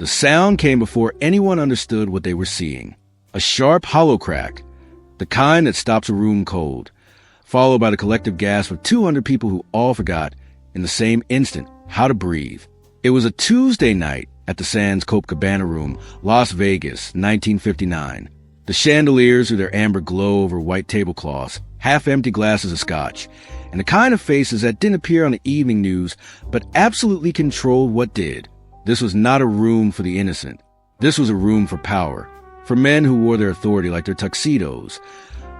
The sound came before anyone understood what they were seeing. A sharp, hollow crack, the kind that stops a room cold, followed by the collective gasp of 200 people who all forgot, in the same instant, how to breathe. It was a Tuesday night at the Sands Copacabana Room, Las Vegas, 1959. The chandeliers with their amber glow over white tablecloths, half-empty glasses of Scotch, and the kind of faces that didn't appear on the evening news but absolutely controlled what did. This was not a room for the innocent. This was a room for power, for men who wore their authority like their tuxedos,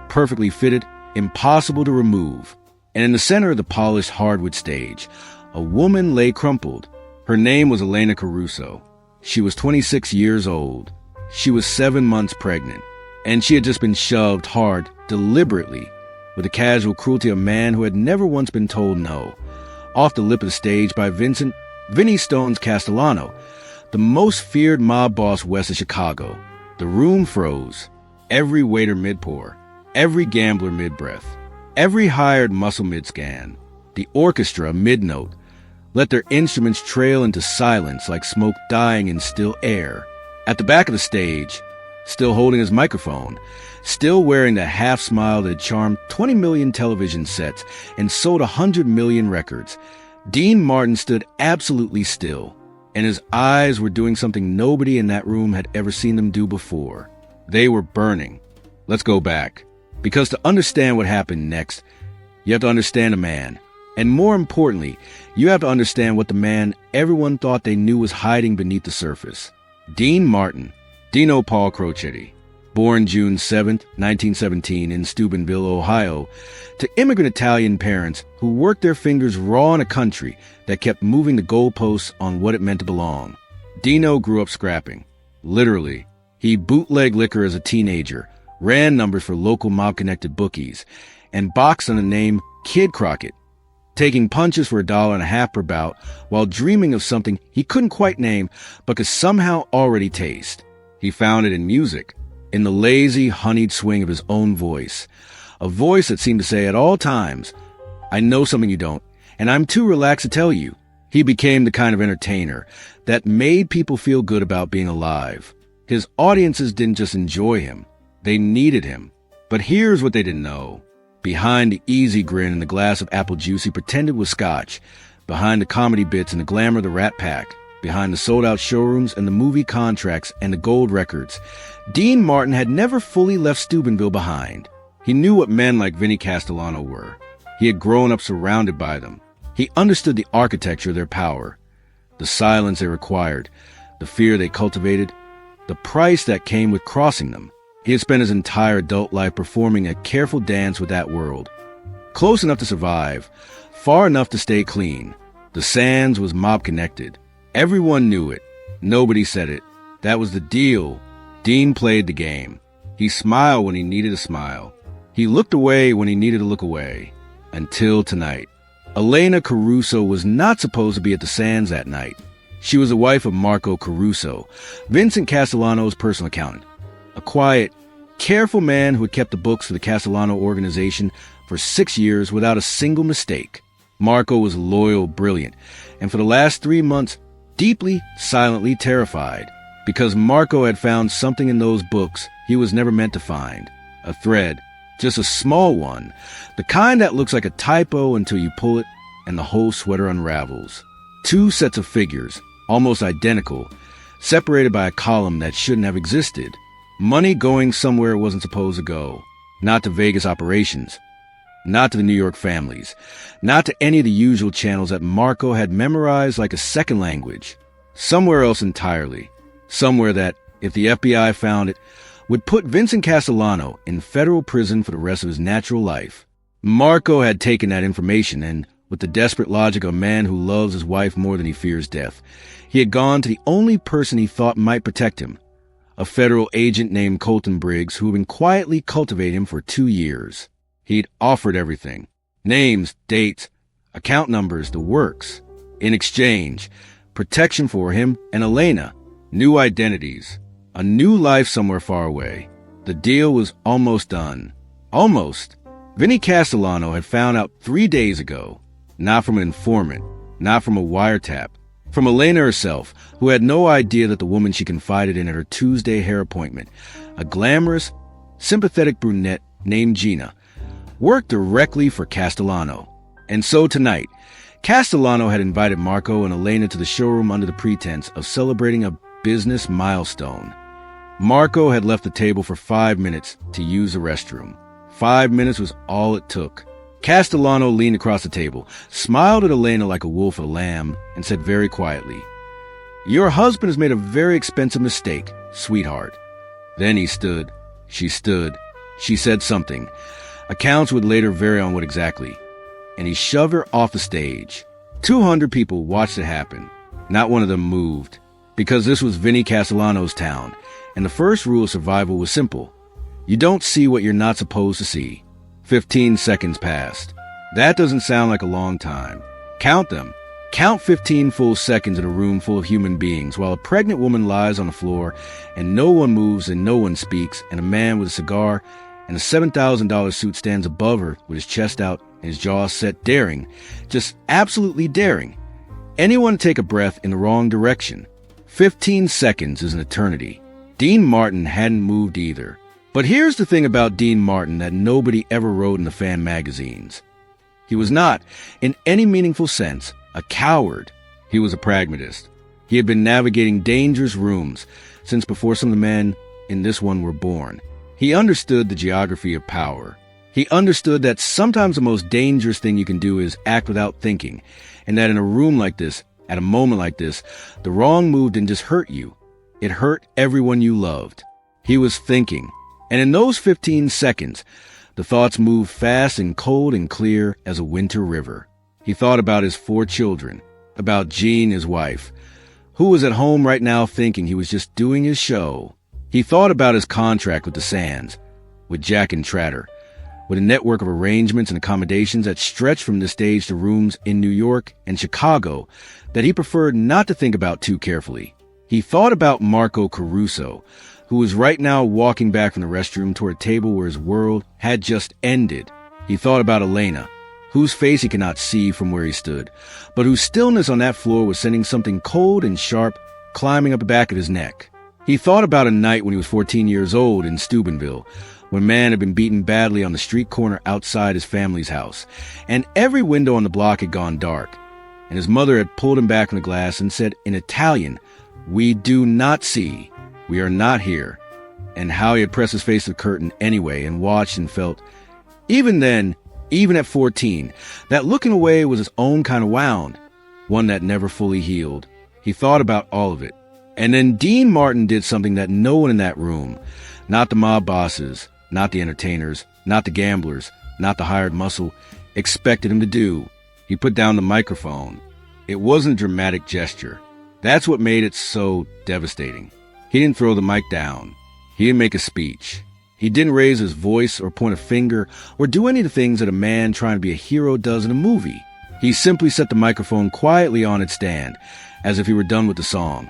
perfectly fitted, impossible to remove. And in the center of the polished hardwood stage, a woman lay crumpled. Her name was Elena Caruso. She was 26 years old. She was 7 months pregnant, and she had just been shoved hard, deliberately, with the casual cruelty of a man who had never once been told no, off the lip of the stage by Vincent, Vinnie Stones Castellano, the most feared mob boss west of Chicago. The room froze. Every waiter mid-pour, every gambler mid-breath, every hired muscle mid-scan, the orchestra mid-note, let their instruments trail into silence like smoke dying in still air. At the back of the stage, still holding his microphone, still wearing the half-smile that had charmed 20 million television sets and sold 100 million records, Dean Martin stood absolutely still, and his eyes were doing something nobody in that room had ever seen them do before. They were burning. Let's go back, because to understand what happened next, you have to understand a man. And more importantly, you have to understand what the man everyone thought they knew was hiding beneath the surface. Dean Martin, Dino Paul Crocetti, born June 7, 1917 in Steubenville, Ohio, to immigrant Italian parents who worked their fingers raw in a country that kept moving the goalposts on what it meant to belong. Dino grew up scrapping. Literally, he bootlegged liquor as a teenager, ran numbers for local mob-connected bookies, and boxed on the name Kid Crockett, taking punches for $1.50 per bout while dreaming of something he couldn't quite name but could somehow already taste. He found it in music, in the lazy, honeyed swing of his own voice, a voice that seemed to say at all times, "I know something you don't, and I'm too relaxed to tell you." He became the kind of entertainer that made people feel good about being alive. His audiences didn't just enjoy him, they needed him. But here's what they didn't know. Behind the easy grin and the glass of apple juice he pretended was Scotch, behind the comedy bits and the glamour of the Rat Pack, behind the sold-out showrooms and the movie contracts and the gold records, Dean Martin had never fully left Steubenville behind. He knew what men like Vinnie Castellano were. He had grown up surrounded by them. He understood the architecture of their power, the silence they required, the fear they cultivated, the price that came with crossing them. He had spent his entire adult life performing a careful dance with that world. Close enough to survive, far enough to stay clean. The Sands was mob-connected. Everyone knew it. Nobody said it. That was the deal. Dean played the game. He smiled when he needed to smile. He looked away when he needed to look away. Until tonight. Elena Caruso was not supposed to be at the Sands that night. She was the wife of Marco Caruso, Vincent Castellano's personal accountant. A quiet, careful man who had kept the books for the Castellano organization for 6 years without a single mistake. Marco was loyal, brilliant, and for the last 3 months, deeply, silently terrified, because Marco had found something in those books he was never meant to find. A thread, just a small one, the kind that looks like a typo until you pull it and the whole sweater unravels. 2 sets of figures, almost identical, separated by a column that shouldn't have existed. Money going somewhere it wasn't supposed to go. Not to Vegas operations. Not to the New York families. Not to any of the usual channels that Marco had memorized like a second language. Somewhere else entirely. Somewhere that, if the FBI found it, would put Vincent Castellano in federal prison for the rest of his natural life. Marco had taken that information and, with the desperate logic of a man who loves his wife more than he fears death, he had gone to the only person he thought might protect him, a federal agent named Colton Briggs who had been quietly cultivating him for 2 years. He'd offered everything. Names, dates, account numbers, the works. In exchange, protection for him and Elena, new identities, a new life somewhere far away. The deal was almost done. Almost. Vinnie Castellano had found out 3 days ago, not from an informant, not from a wiretap, From Elena herself, who had no idea that the woman she confided in at her Tuesday hair appointment, a glamorous, sympathetic brunette named Gina, worked directly for Castellano. And so tonight, Castellano had invited Marco and Elena to the showroom under the pretense of celebrating a business milestone. Marco had left the table for 5 minutes to use the restroom. 5 minutes was all it took. Castellano leaned across the table, smiled at Elena like a wolf at a lamb, and said very quietly, "Your husband has made a very expensive mistake, sweetheart." Then he stood. She stood. She said something. Accounts would later vary on what exactly. And he shoved her off the stage. 200 people watched it happen. Not one of them moved. Because this was Vinnie Castellano's town, and the first rule of survival was simple. You don't see what you're not supposed to see. 15 seconds passed. That doesn't sound like a long time. Count them. Count 15 full seconds in a room full of human beings while a pregnant woman lies on the floor and no one moves and no one speaks, and a man with a cigar and a $7,000 suit stands above her with his chest out and his jaw set, daring, just absolutely daring, anyone to take a breath in the wrong direction. 15 seconds is an eternity. Dean Martin hadn't moved either. But here's the thing about Dean Martin that nobody ever wrote in the fan magazines. He was not, in any meaningful sense, a coward. He was a pragmatist. He had been navigating dangerous rooms since before some of the men in this one were born. He understood the geography of power. He understood that sometimes the most dangerous thing you can do is act without thinking, and that in a room like this, at a moment like this, the wrong move didn't just hurt you. It hurt everyone you loved. He was thinking. And in those 15 seconds, the thoughts moved fast and cold and clear as a winter river. He thought about his 4 children, about Jean, his wife, who was at home right now thinking he was just doing his show. He thought about his contract with the Sands, with Jack and Tratter, with a network of arrangements and accommodations that stretched from the stage to rooms in New York and Chicago that he preferred not to think about too carefully. He thought about Marco Caruso, who was right now walking back from the restroom toward a table where his world had just ended. He thought about Elena, whose face he could not see from where he stood, but whose stillness on that floor was sending something cold and sharp climbing up the back of his neck. He thought about a night when he was 14 years old in Steubenville, when a man had been beaten badly on the street corner outside his family's house, and every window on the block had gone dark, and his mother had pulled him back from the glass and said in Italian, "We do not see. We are not here," and how he had pressed his face to the curtain anyway and watched and felt. Even then, even at 14, that looking away was his own kind of wound, one that never fully healed. He thought about all of it. And then Dean Martin did something that no one in that room, not the mob bosses, not the entertainers, not the gamblers, not the hired muscle, expected him to do. He put down the microphone. It wasn't a dramatic gesture. That's what made it so devastating. He didn't throw the mic down. He didn't make a speech. He didn't raise his voice or point a finger or do any of the things that a man trying to be a hero does in a movie. He simply set the microphone quietly on its stand, as if he were done with the song,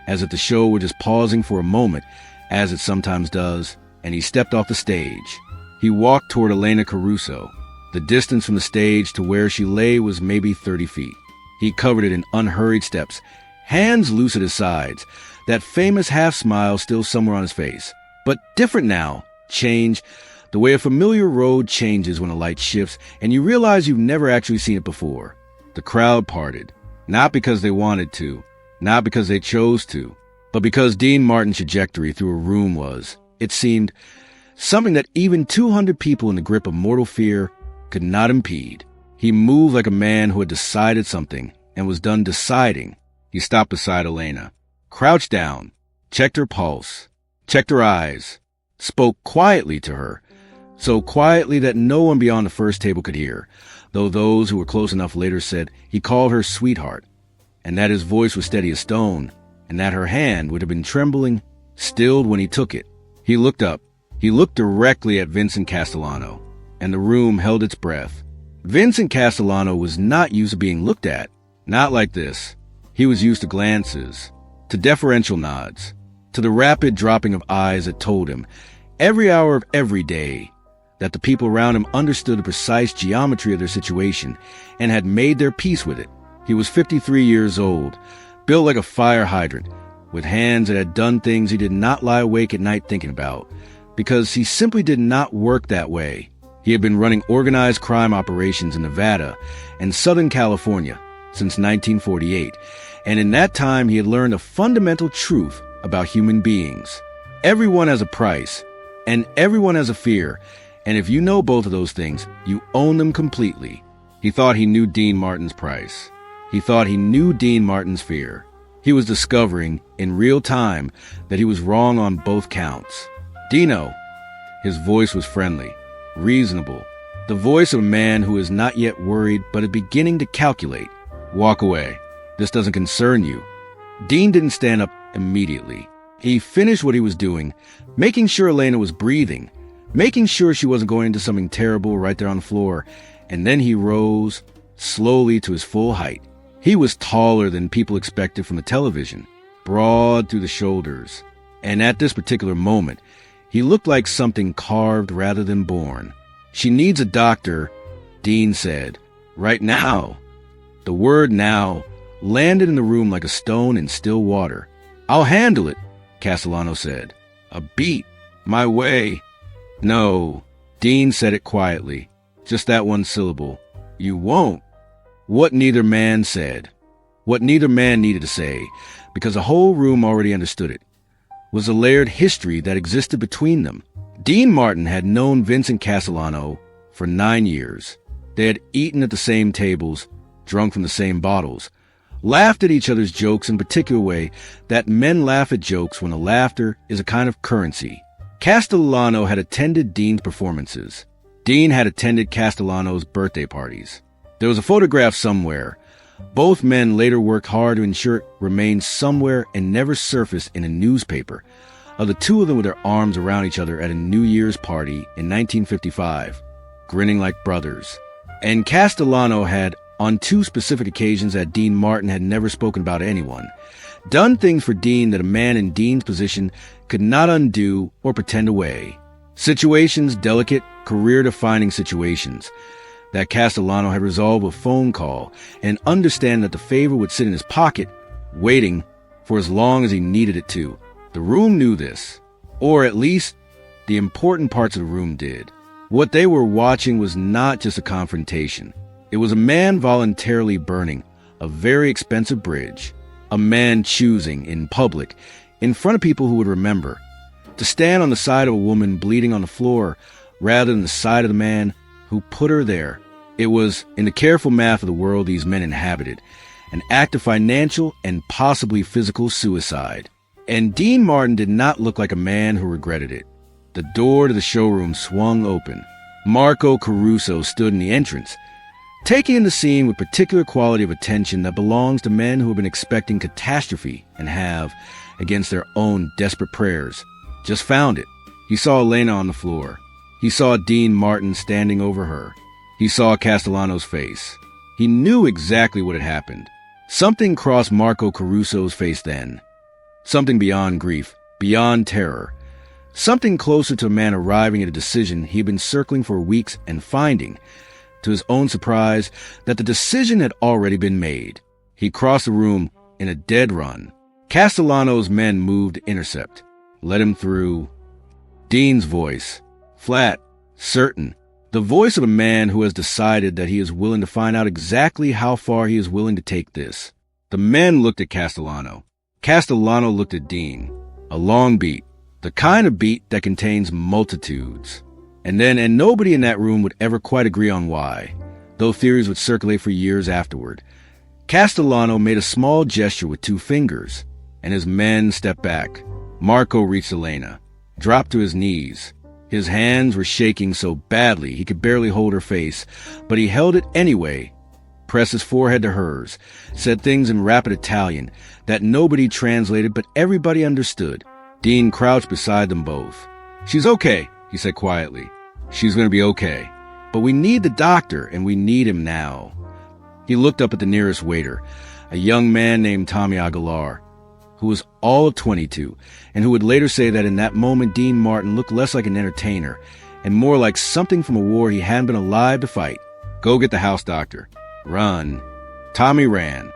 as if the show were just pausing for a moment, as it sometimes does, and he stepped off the stage. He walked toward Elena Caruso. The distance from the stage to where she lay was maybe 30 feet. He covered it in unhurried steps, hands loose at his sides, that famous half-smile still somewhere on his face. But different now. Change. The way a familiar road changes when a light shifts, and you realize you've never actually seen it before. The crowd parted. Not because they wanted to, not because they chose to, but because Dean Martin's trajectory through a room was, it seemed, something that even 200 people in the grip of mortal fear could not impede. He moved like a man who had decided something and was done deciding. He stopped beside Elena, crouched down, checked her pulse, checked her eyes, spoke quietly to her, so quietly that no one beyond the first table could hear, though those who were close enough later said he called her sweetheart, and that his voice was steady as stone, and that her hand would have been trembling, stilled when he took it. He looked up. He looked directly at Vincent Castellano, and the room held its breath. Vincent Castellano was not used to being looked at, not like this. He was used to glances, to deferential nods, to the rapid dropping of eyes that told him, every hour of every day, that the people around him understood the precise geometry of their situation and had made their peace with it. He was 53 years old, built like a fire hydrant, with hands that had done things he did not lie awake at night thinking about, because he simply did not work that way. He had been running organized crime operations in Nevada and Southern California since 1948, and in that time he had learned a fundamental truth about human beings. Everyone has a price, and everyone has a fear, and if you know both of those things, you own them completely. He thought he knew Dean Martin's price. He thought he knew Dean Martin's fear. He was discovering, in real time, that he was wrong on both counts. Dino. His voice was friendly, reasonable, the voice of a man who is not yet worried but is beginning to calculate. Walk away. This doesn't concern you. Dean didn't stand up immediately. He finished what he was doing, making sure Elena was breathing, making sure she wasn't going into something terrible right there on the floor, and then he rose slowly to his full height. He was taller than people expected from the television, broad through the shoulders, and at this particular moment, he looked like something carved rather than born. She needs a doctor, Dean said. Right now. The word now landed in the room like a stone in still water. I'll handle it, Castellano said. A beat. My way. No. Dean said it quietly. Just that one syllable. You won't. What neither man said, what neither man needed to say, because the whole room already understood it, was a layered history that existed between them. Dean Martin had known Vincent Castellano for 9 years. They had eaten at the same tables, drunk from the same bottles, laughed at each other's jokes in a particular way that men laugh at jokes when the laughter is a kind of currency. Castellano had attended Dean's performances. Dean had attended Castellano's birthday parties. There was a photograph somewhere. Both men later worked hard to ensure it remained somewhere and never surfaced in a newspaper, of the two of them with their arms around each other at a New Year's party in 1955, grinning like brothers. And Castellano had, on 2 specific occasions that Dean Martin had never spoken about to anyone, done things for Dean that a man in Dean's position could not undo or pretend away. Situations, delicate, career-defining situations, that Castellano had resolved with a phone call and understand that the favor would sit in his pocket, waiting for as long as he needed it to. The room knew this, or at least the important parts of the room did. What they were watching was not just a confrontation. It was a man voluntarily burning a very expensive bridge, a man choosing in public, in front of people who would remember, to stand on the side of a woman bleeding on the floor rather than the side of the man who put her there. It was, in the careful math of the world these men inhabited, an act of financial and possibly physical suicide. And Dean Martin did not look like a man who regretted it. The door to the showroom swung open. Marco Caruso stood in the entrance, taking in the scene with particular quality of attention that belongs to men who have been expecting catastrophe and have, against their own desperate prayers, just found it. He saw Elena on the floor. He saw Dean Martin standing over her. He saw Castellano's face. He knew exactly what had happened. Something crossed Marco Caruso's face then. Something beyond grief, beyond terror. Something closer to a man arriving at a decision he had been circling for weeks and finding, to his own surprise, that the decision had already been made. He crossed the room in a dead run. Castellano's men moved to intercept, let him through. Dean's voice, flat, certain, the voice of a man who has decided that he is willing to find out exactly how far he is willing to take this. The men looked at Castellano. Castellano looked at Dean. A long beat, the kind of beat that contains multitudes. And nobody in that room would ever quite agree on why, though theories would circulate for years afterward. Castellano made a small gesture with 2 fingers, and his men stepped back. Marco reached Elena, dropped to his knees. His hands were shaking so badly he could barely hold her face, but he held it anyway, pressed his forehead to hers, said things in rapid Italian that nobody translated but everybody understood. Dean crouched beside them both. She's okay, he said quietly. She's going to be okay. But we need the doctor, and we need him now. He looked up at the nearest waiter, a young man named Tommy Aguilar, who was all of 22, and who would later say that in that moment Dean Martin looked less like an entertainer and more like something from a war he hadn't been alive to fight. Go get the house doctor. Run. Tommy ran.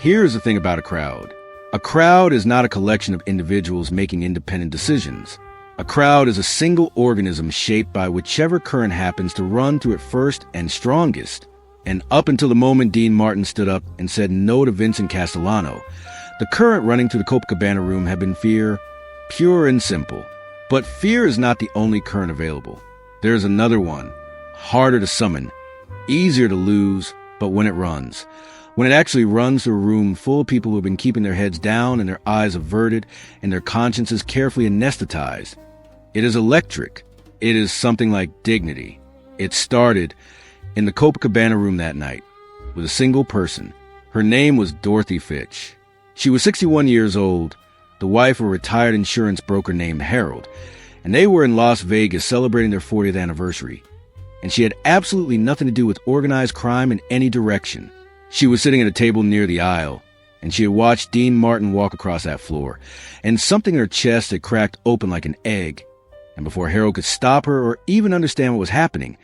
Here's the thing about a crowd. A crowd is not a collection of individuals making independent decisions. A crowd is a single organism shaped by whichever current happens to run through it first and strongest. And up until the moment Dean Martin stood up and said no to Vincent Castellano, the current running through the Copacabana Room had been fear, pure and simple. But fear is not the only current available. There's another one, harder to summon, easier to lose, but when it runs actually runs through a room full of people who have been keeping their heads down and their eyes averted and their consciences carefully anesthetized, it is electric. It is something like dignity. It started in the Copacabana Room that night with a single person. Her name was Dorothy Fitch. She was 61 years old, the wife of a retired insurance broker named Harold, and they were in Las Vegas celebrating their 40th anniversary. And she had absolutely nothing to do with organized crime in any direction. She was sitting at a table near the aisle, and she had watched Dean Martin walk across that floor, and something in her chest had cracked open like an egg. And before Harold could stop her or even understand what was happening,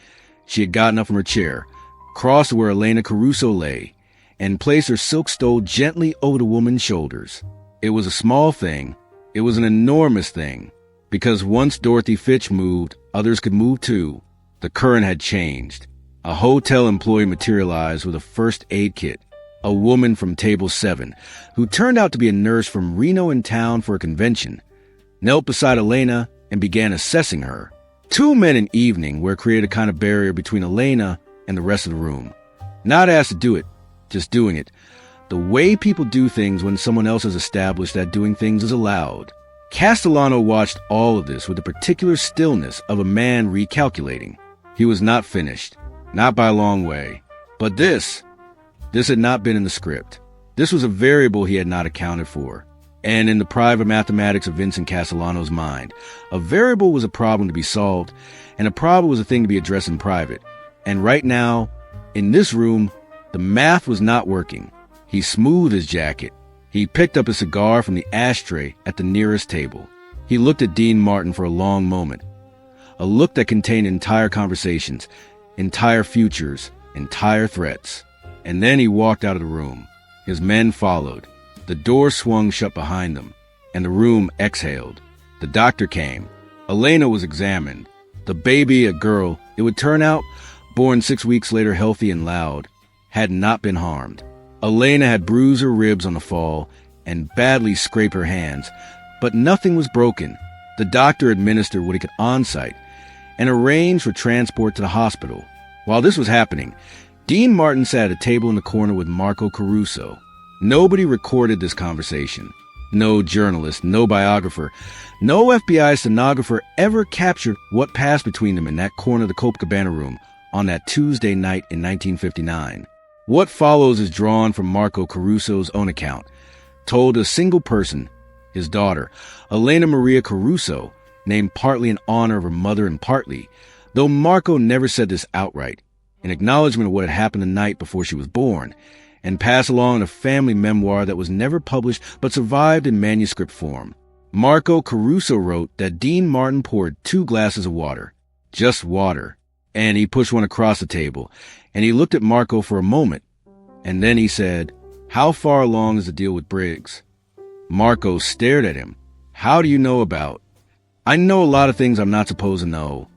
she had gotten up from her chair, crossed to where Elena Caruso lay, and placed her silk stole gently over the woman's shoulders. It was a small thing. It was an enormous thing. Because once Dorothy Fitch moved, others could move too. The current had changed. A hotel employee materialized with a first aid kit. A woman from Table 7, who turned out to be a nurse from Reno in town for a convention, knelt beside Elena and began assessing her. Two men in evening wear created a kind of barrier between Elena and the rest of the room. Not asked to do it, just doing it. The way people do things when someone else has established that doing things is allowed. Castellano watched all of this with the particular stillness of a man recalculating. He was not finished, not by a long way. But this had not been in the script. This was a variable he had not accounted for. And in the private mathematics of Vincent Castellano's mind, a variable was a problem to be solved, and a problem was a thing to be addressed in private. And right now, in this room, the math was not working. He smoothed his jacket. He picked up a cigar from the ashtray at the nearest table. He looked at Dean Martin for a long moment, a look that contained entire conversations, entire futures, entire threats. And then he walked out of the room. His men followed. The door swung shut behind them, and the room exhaled. The doctor came. Elena was examined. The baby, a girl, it would turn out, born 6 weeks later healthy and loud, had not been harmed. Elena had bruised her ribs on the fall and badly scraped her hands, but nothing was broken. The doctor administered what he could on-site and arranged for transport to the hospital. While this was happening, Dean Martin sat at a table in the corner with Marco Caruso. Nobody recorded this conversation. No journalist, no biographer, no FBI stenographer ever captured what passed between them in that corner of the Copacabana Room on that Tuesday night in 1959. What follows is drawn from Marco Caruso's own account, told to a single person, his daughter, Elena Maria Caruso, named partly in honor of her mother and partly, though Marco never said this outright, in acknowledgement of what had happened the night before she was born, and passed along a family memoir that was never published but survived in manuscript form. Marco Caruso wrote that Dean Martin poured 2 glasses of water, just water, and he pushed one across the table, and he looked at Marco for a moment, and then he said, "How far along is the deal with Briggs?" Marco stared at him. "How do you know about?" "I know a lot of things I'm not supposed to know."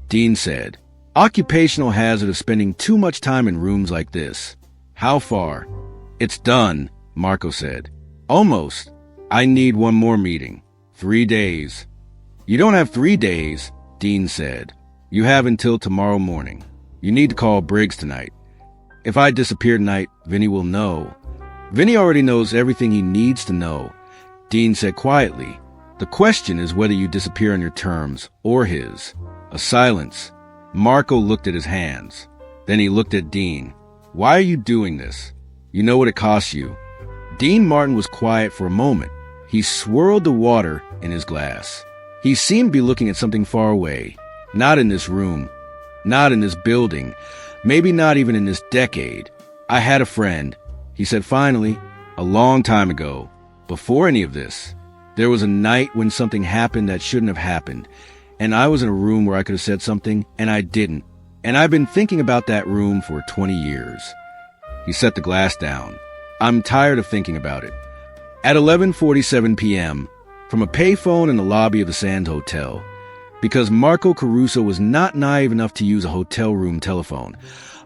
Dean said, "Occupational hazard of spending too much time in rooms like this." "How far?" "It's done," Marco said. "Almost. I need one more meeting. 3 days." "You don't have 3 days," Dean said. "You have until tomorrow morning. You need to call Briggs tonight. If I disappear tonight, Vinnie will know." "Vinnie already knows everything he needs to know," Dean said quietly. "The question is whether you disappear on your terms or his." A silence. Marco looked at his hands. Then he looked at Dean. "Why are you doing this? You know what it costs you." Dean Martin was quiet for a moment. He swirled the water in his glass. He seemed to be looking at something far away. Not in this room. Not in this building. Maybe not even in this decade. "I had a friend," he said finally, "a long time ago, before any of this. There was a night when something happened that shouldn't have happened, and I was in a room where I could have said something, and I didn't. And I've been thinking about that room for 20 years. He set the glass down. I'm tired of thinking about it. At 11:47 p.m., from a payphone in the lobby of the Sands Hotel, because Marco Caruso was not naive enough to use a hotel room telephone,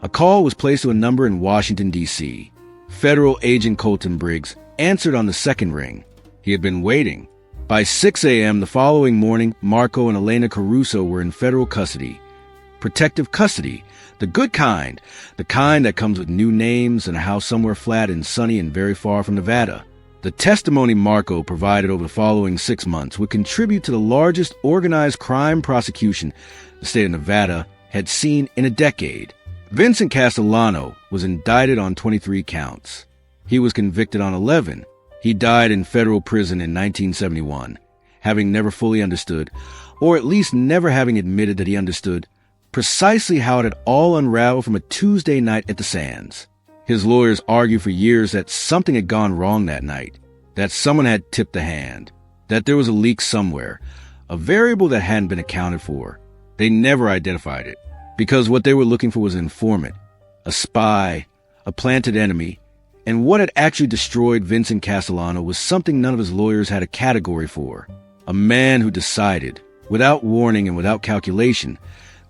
a call was placed to a number in Washington, D.C. Federal Agent Colton Briggs answered on the second ring. He had been waiting. By 6 a.m. the following morning, Marco and Elena Caruso were in federal custody. Protective custody, the good kind, the kind that comes with new names and a house somewhere flat and sunny and very far from Nevada. The testimony Marco provided over the following 6 months would contribute to the largest organized crime prosecution the state of Nevada had seen in a decade. Vincent Castellano was indicted on 23 counts. He was convicted on 11. He died in federal prison in 1971, having never fully understood, or at least never having admitted that he understood, precisely how it had all unraveled from a Tuesday night at the Sands. His lawyers argued for years that something had gone wrong that night, that someone had tipped the hand, that there was a leak somewhere, a variable that hadn't been accounted for. They never identified it, because what they were looking for was an informant, a spy, a planted enemy, and what had actually destroyed Vincent Castellano was something none of his lawyers had a category for. A man who decided, without warning and without calculation,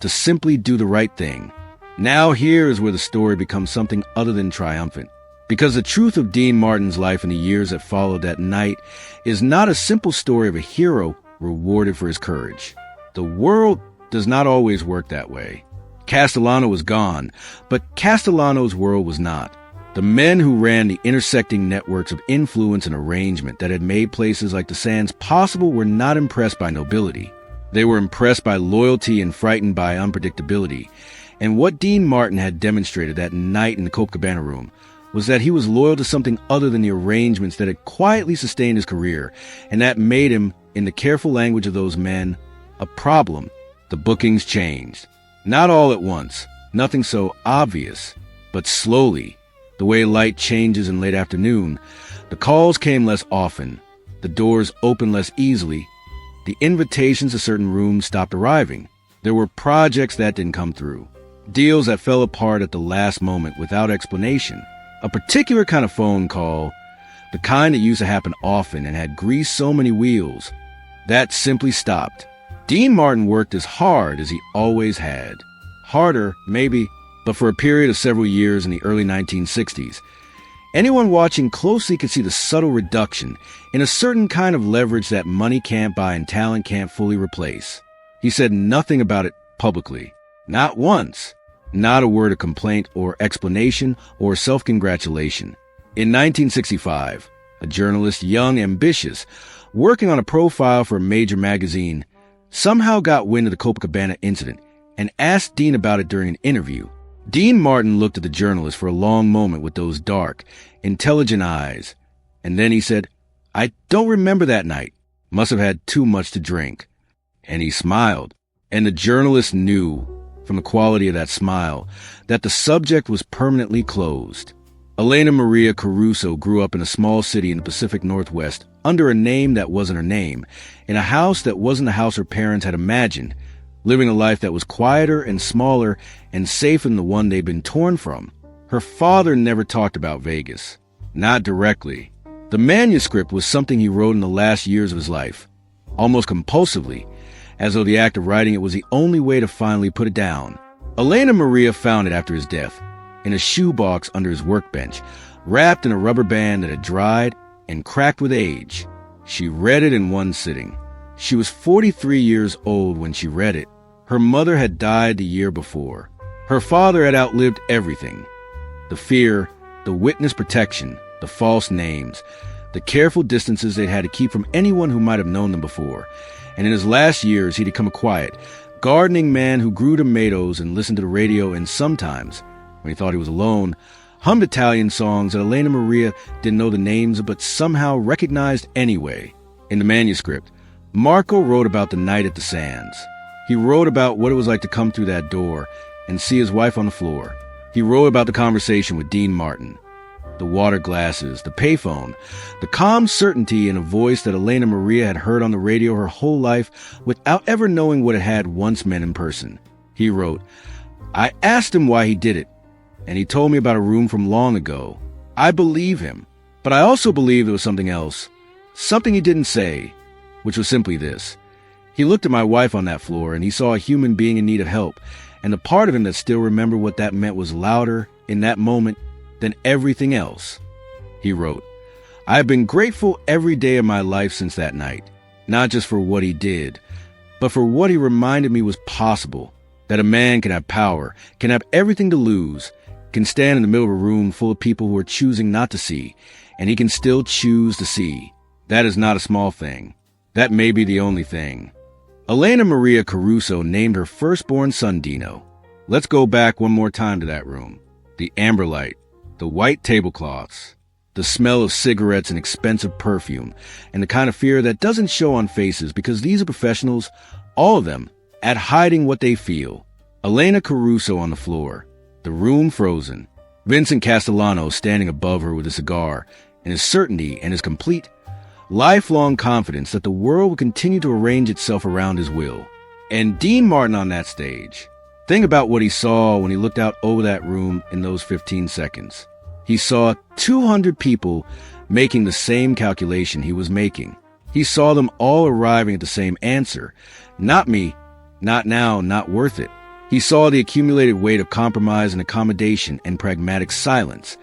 to simply do the right thing. Now here is where the story becomes something other than triumphant. Because the truth of Dean Martin's life in the years that followed that night is not a simple story of a hero rewarded for his courage. The world does not always work that way. Castellano was gone, but Castellano's world was not. The men who ran the intersecting networks of influence and arrangement that had made places like the Sands possible were not impressed by nobility. They were impressed by loyalty and frightened by unpredictability. And what Dean Martin had demonstrated that night in the Copacabana Room was that he was loyal to something other than the arrangements that had quietly sustained his career, and that made him, in the careful language of those men, a problem. The bookings changed. Not all at once, nothing so obvious, but slowly. The way light changes in late afternoon, the calls came less often, the doors opened less easily, the invitations to certain rooms stopped arriving. There were projects that didn't come through, deals that fell apart at the last moment without explanation. A particular kind of phone call, the kind that used to happen often and had greased so many wheels, that simply stopped. Dean Martin worked as hard as he always had. Harder, maybe, but for a period of several years in the early 1960s. Anyone watching closely could see the subtle reduction in a certain kind of leverage that money can't buy and talent can't fully replace. He said nothing about it publicly. Not once. Not a word of complaint or explanation or self-congratulation. In 1965, a journalist, young, ambitious, working on a profile for a major magazine, somehow got wind of the Copacabana incident and asked Dean about it during an interview. Dean Martin looked at the journalist for a long moment with those dark, intelligent eyes, and then he said, "I don't remember that night. Must have had too much to drink." And he smiled, and the journalist knew, from the quality of that smile, that the subject was permanently closed. Elena Maria Caruso grew up in a small city in the Pacific Northwest under a name that wasn't her name, in a house that wasn't the house her parents had imagined, living a life that was quieter and smaller and safer than the one they'd been torn from. Her father never talked about Vegas. Not directly. The manuscript was something he wrote in the last years of his life, almost compulsively, as though the act of writing it was the only way to finally put it down. Elena Maria found it after his death, in a shoebox under his workbench, wrapped in a rubber band that had dried and cracked with age. She read it in one sitting. She was 43 years old when she read it. Her mother had died the year before. Her father had outlived everything. The fear, the witness protection, the false names, the careful distances they'd had to keep from anyone who might have known them before. And in his last years, he'd become a quiet, gardening man who grew tomatoes and listened to the radio and sometimes, when he thought he was alone, hummed Italian songs that Elena Maria didn't know the names of but somehow recognized anyway. In the manuscript, Marco wrote about the night at the Sands. He wrote about what it was like to come through that door and see his wife on the floor. He wrote about the conversation with Dean Martin, the water glasses, the payphone, the calm certainty in a voice that Elena Maria had heard on the radio her whole life without ever knowing what it had once meant in person. He wrote, "I asked him why he did it, and he told me about a room from long ago. I believe him. But I also believe there was something else, something he didn't say, which was simply this. He looked at my wife on that floor, and he saw a human being in need of help, and the part of him that still remembered what that meant was louder in that moment than everything else. He wrote, I have been grateful every day of my life since that night, not just for what he did, but for what he reminded me was possible, that a man can have power, can have everything to lose, can stand in the middle of a room full of people who are choosing not to see, and he can still choose to see. That is not a small thing. That may be the only thing. Elena Maria Caruso named her firstborn son Dino. Let's go back one more time to that room. The amber light, the white tablecloths, the smell of cigarettes and expensive perfume, and the kind of fear that doesn't show on faces because these are professionals, all of them, at hiding what they feel. Elena Caruso on the floor, the room frozen. Vincent Castellano standing above her with a cigar, and his certainty and his complete, lifelong confidence that the world will continue to arrange itself around his will. And Dean Martin on that stage. Think about what he saw when he looked out over that room in those 15 seconds. He saw 200 people making the same calculation he was making. He saw them all arriving at the same answer. Not me, not now, not worth it. He saw the accumulated weight of compromise and accommodation and pragmatic silence.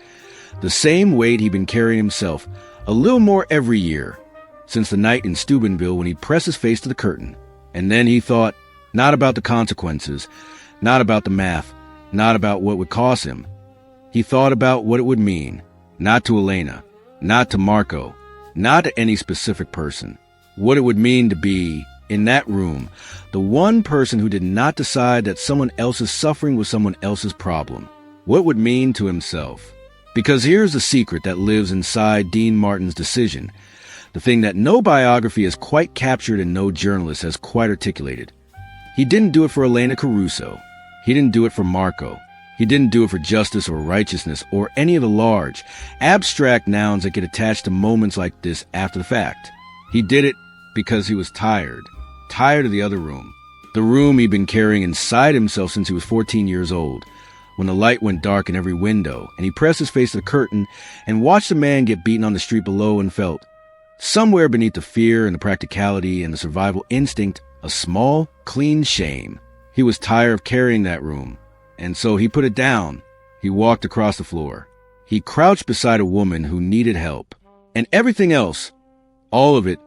The same weight he'd been carrying himself, a little more every year, since the night in Steubenville when he pressed his face to the curtain. And then he thought, not about the consequences, not about the math, not about what would cost him. He thought about what it would mean, not to Elena, not to Marco, not to any specific person. What it would mean to be, in that room, the one person who did not decide that someone else's suffering was someone else's problem. What it would mean to himself. Because here's the secret that lives inside Dean Martin's decision, the thing that no biography has quite captured and no journalist has quite articulated. He didn't do it for Elena Caruso. He didn't do it for Marco. He didn't do it for justice or righteousness or any of the large, abstract nouns that get attached to moments like this after the fact. He did it because he was tired of the other room, the room he'd been carrying inside himself since he was 14 years old, when the light went dark in every window, and he pressed his face to the curtain and watched a man get beaten on the street below and felt, somewhere beneath the fear and the practicality and the survival instinct, a small, clean shame. He was tired of carrying that room, and so he put it down. He walked across the floor. He crouched beside a woman who needed help. And everything else, all of it,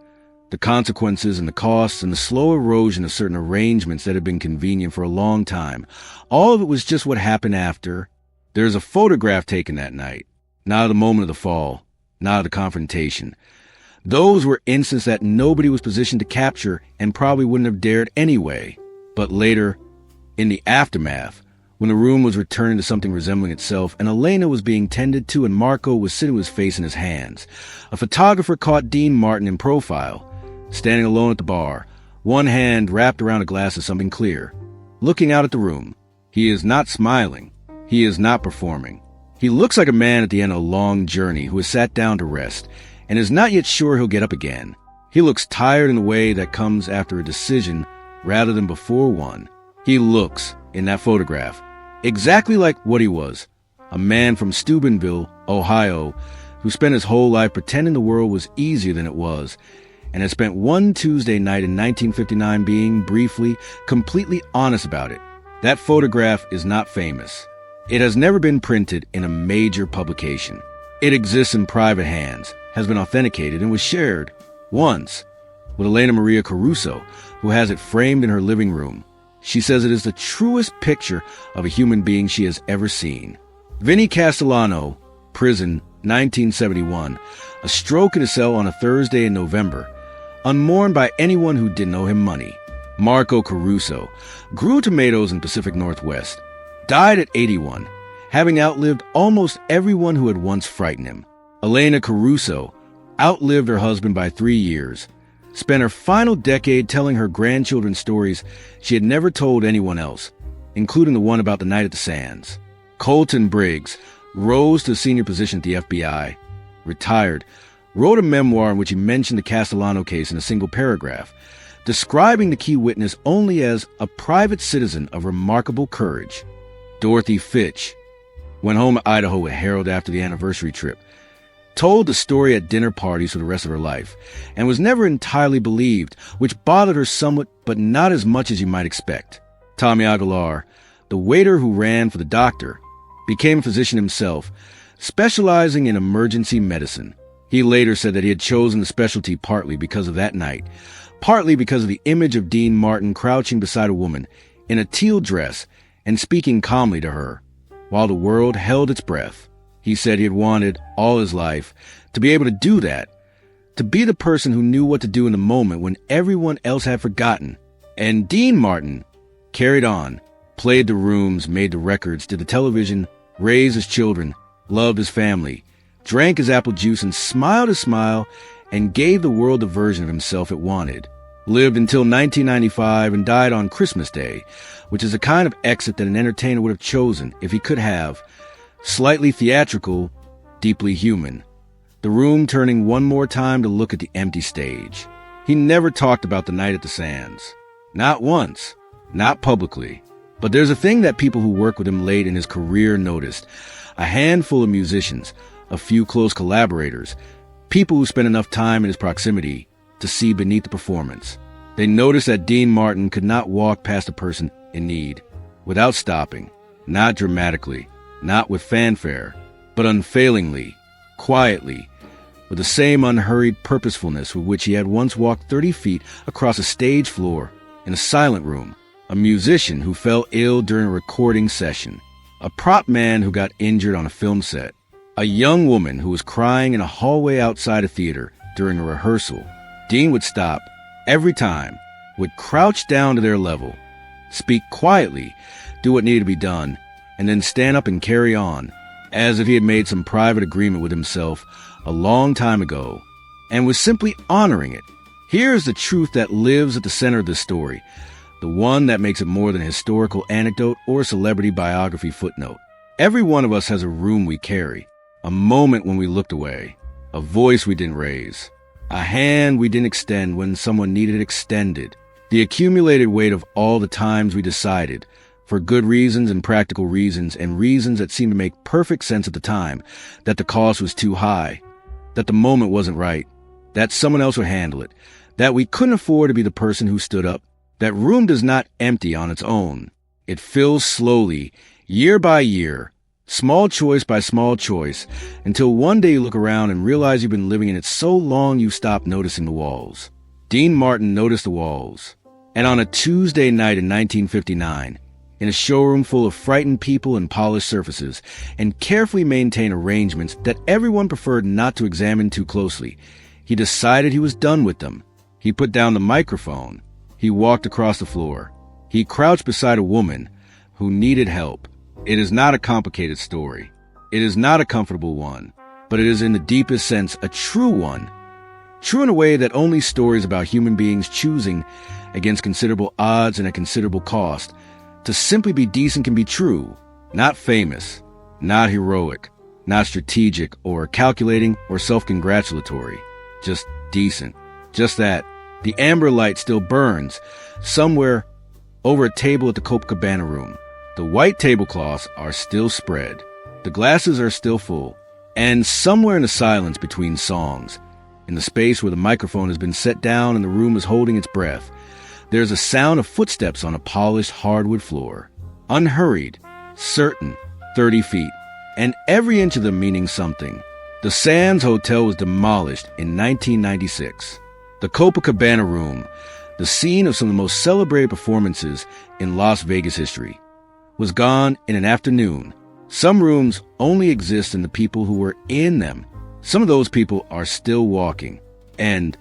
the consequences and the costs and the slow erosion of certain arrangements that had been convenient for a long time, all of it was just what happened after. There's a photograph taken that night, not of the moment of the fall, not of the confrontation. Those were instances that nobody was positioned to capture and probably wouldn't have dared anyway. But later, in the aftermath, when the room was returning to something resembling itself, and Elena was being tended to and Marco was sitting with his face in his hands, a photographer caught Dean Martin in profile, standing alone at the bar, one hand wrapped around a glass of something clear, looking out at the room. He is not smiling. He is not performing. He looks like a man at the end of a long journey who has sat down to rest and is not yet sure he'll get up again. He looks tired in the way that comes after a decision rather than before one. He looks, in that photograph, exactly like what he was, a man from Steubenville, Ohio, who spent his whole life pretending the world was easier than it was, and had spent one Tuesday night in 1959 being, briefly, completely honest about it. That photograph is not famous. It has never been printed in a major publication. It exists in private hands, has been authenticated, and was shared, once, with Elena Maria Caruso, who has it framed in her living room. She says it is the truest picture of a human being she has ever seen. Vinnie Castellano, prison, 1971, a stroke in his cell on a Thursday in November, unmourned by anyone who didn't owe him money. Marco Caruso grew tomatoes in Pacific Northwest, died at 81, having outlived almost everyone who had once frightened him. Elena Caruso outlived her husband by 3 years, spent her final decade telling her grandchildren stories she had never told anyone else, including the one about the night at the Sands. Colton Briggs rose to a senior position at the FBI, retired, wrote a memoir in which he mentioned the Castellano case in a single paragraph, describing the key witness only as a private citizen of remarkable courage. Dorothy Fitch, went home to Idaho with Harold after the anniversary trip, told the story at dinner parties for the rest of her life, and was never entirely believed, which bothered her somewhat, but not as much as you might expect. Tommy Aguilar, the waiter who ran for the doctor, became a physician himself, specializing in emergency medicine. He later said that he had chosen the specialty partly because of that night, partly because of the image of Dean Martin crouching beside a woman in a teal dress and speaking calmly to her, while the world held its breath. He said he had wanted, all his life, to be able to do that, to be the person who knew what to do in the moment when everyone else had forgotten. And Dean Martin carried on, played the rooms, made the records, did the television, raised his children, loved his family, drank his apple juice and smiled a smile and gave the world the version of himself it wanted. Lived until 1995 and died on Christmas Day, which is a kind of exit that an entertainer would have chosen if he could have. Slightly theatrical, deeply human. The room turning one more time to look at the empty stage. He never talked about the night at the Sands. Not once. Not publicly. But there's a thing that people who work with him late in his career noticed. A handful of musicians, a few close collaborators, people who spent enough time in his proximity to see beneath the performance. They noticed that Dean Martin could not walk past a person in need without stopping, not dramatically, not with fanfare, but unfailingly, quietly, with the same unhurried purposefulness with which he had once walked 30 feet across a stage floor in a silent room, a musician who fell ill during a recording session, a prop man who got injured on a film set, a young woman who was crying in a hallway outside a theater during a rehearsal. Dean would stop every time, would crouch down to their level, speak quietly, do what needed to be done, and then stand up and carry on, as if he had made some private agreement with himself a long time ago, and was simply honoring it. Here is the truth that lives at the center of this story, the one that makes it more than a historical anecdote or a celebrity biography footnote. Every one of us has a room we carry, a moment when we looked away, a voice we didn't raise, a hand we didn't extend when someone needed it extended, the accumulated weight of all the times we decided, for good reasons and practical reasons and reasons that seemed to make perfect sense at the time, that the cost was too high, that the moment wasn't right, that someone else would handle it, that we couldn't afford to be the person who stood up. That room does not empty on its own. It fills slowly, year by year, small choice by small choice, until one day you look around and realize you've been living in it so long you stop noticing the walls. Dean Martin noticed the walls. And on a Tuesday night in 1959, in a showroom full of frightened people and polished surfaces, and carefully maintained arrangements that everyone preferred not to examine too closely, he decided he was done with them. He put down the microphone. He walked across the floor. He crouched beside a woman who needed help. It is not a complicated story. It is not a comfortable one, but it is in the deepest sense a true one. True in a way that only stories about human beings choosing, against considerable odds and at considerable cost, to simply be decent can be true. Not famous, not heroic, not strategic or calculating or self-congratulatory. Just decent. Just that. The amber light still burns somewhere over a table at the Copacabana Room. The white tablecloths are still spread. The glasses are still full. And somewhere in the silence between songs, in the space where the microphone has been set down and the room is holding its breath, there's a sound of footsteps on a polished hardwood floor. Unhurried, certain, 30 feet, and every inch of them meaning something. The Sands Hotel was demolished in 1996. The Copacabana Room, the scene of some of the most celebrated performances in Las Vegas history, was gone in an afternoon. Some rooms only exist in the people who were in them. Some of those people are still walking. And